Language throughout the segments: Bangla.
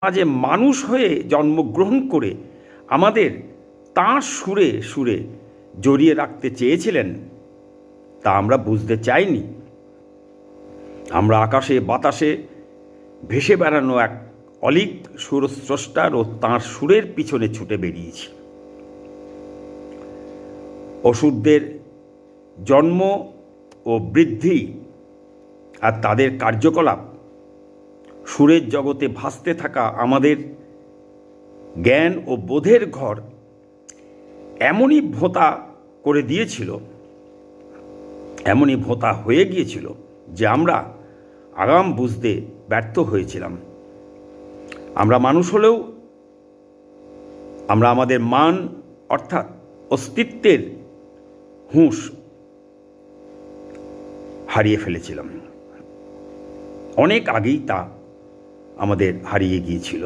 মাঝে মানুষ হয়ে জন্মগ্রহণ করে আমাদের তাঁর সুরে সুরে জড়িয়ে রাখতে চেয়েছিলেন তা আমরা বুঝতে চাইনি। আমরা আকাশে বাতাসে ভেসে বেড়ানো এক অলীক সুরস্রষ্টার ও তাঁর সুরের পিছনে ছুটে বেরিয়েছি। অসুরদের জন্ম ও বৃদ্ধি আর তাদের কার্যকলাপ সুরের জগতে ভাসতে থাকা আমাদের জ্ঞান ও বোধের ঘর এমনই ভোঁতা করে দিয়েছিল, এমনই ভোঁতা হয়ে গিয়েছিল যে আমরা আগাম বুঝতে ব্যর্থ হয়েছিলাম। আমরা মানুষ হলেও আমরা আমাদের মান অর্থাৎ অস্তিত্বের হুঁশ হারিয়ে ফেলেছিলাম। অনেক আগেই তা আমাদের হারিয়ে গিয়েছিল।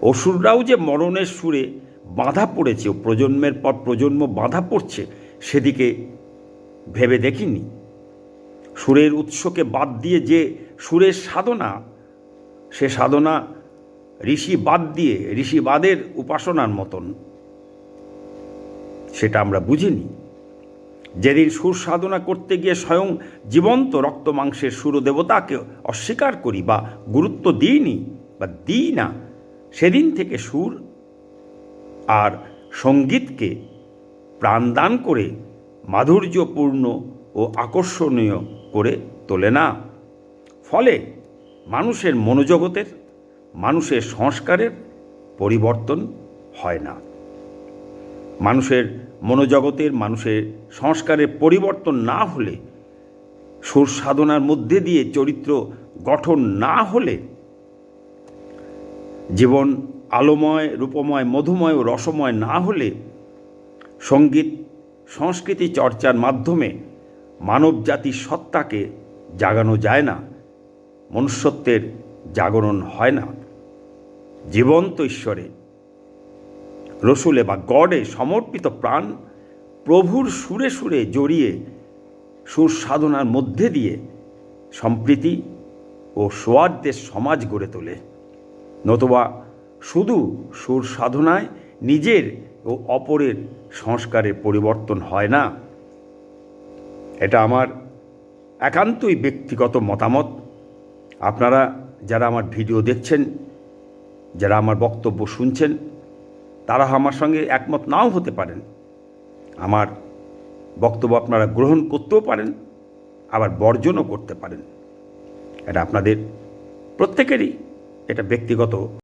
অসুররাও যে মরণের সুরে বাঁধা পড়েছে ও প্রজন্মের পর প্রজন্ম বাঁধা পড়ছে সেদিকে ভেবে দেখিনি। সুরের উৎসকে বাদ দিয়ে যে সুরের সাধনা, সে সাধনা ঋষি বাদ দিয়ে ঋষিবাদের উপাসনার মতন, সেটা আমরা বুঝিনি। যেদিন সুর সাধনা করতে গিয়ে স্বয়ং জীবন্ত রক্ত মাংসের সুরদেবতাকে অস্বীকার করি বা গুরুত্ব দিইনি বা দিই না, সেদিন থেকে সুর আর সঙ্গীতকে প্রাণদান করে মাধুর্যপূর্ণ ও আকর্ষণীয় করে তোলে না। ফলে মানুষের মনোজগতের, মানুষের সংস্কারের পরিবর্তন হয় না। মানুষের মনোজগতের, মানুষের সংস্কারের পরিবর্তন না হলে, সুর সাধনার মধ্যে দিয়ে চরিত্র গঠন না হলে, জীবন আলোময়, রূপময়, মধুময় ও রসময় না হলে, সঙ্গীত সংস্কৃতি চর্চার মাধ্যমে মানবজাতির সত্তাকে জাগানো যায় না, মনুষ্যত্বের জাগরণ হয় না। জীবন্ত ঈশ্বরে, রসুলে বা গডে সমর্পিত প্রাণ প্রভুর সুরে সুরে জড়িয়ে সুর সাধনার মধ্যে দিয়ে সম্প্রীতি ও সৌহার্দ্যের সমাজ গড়ে তোলে। নতুবা শুধু সুর সাধনায় নিজের ও অপরের সংস্কারের পরিবর্তন হয় না। এটা আমার একান্তই ব্যক্তিগত মতামত। আপনারা যারা আমার ভিডিও দেখছেন, যারা আমার বক্তব্য শুনছেন, তারা আমার সঙ্গে একমত নাও হতে পারেন। আমার বক্তব্য আপনারা গ্রহণ করতেও পারেন, আবার বর্জনও করতে পারেন। এটা আপনাদের প্রত্যেকেরই এটা ব্যক্তিগত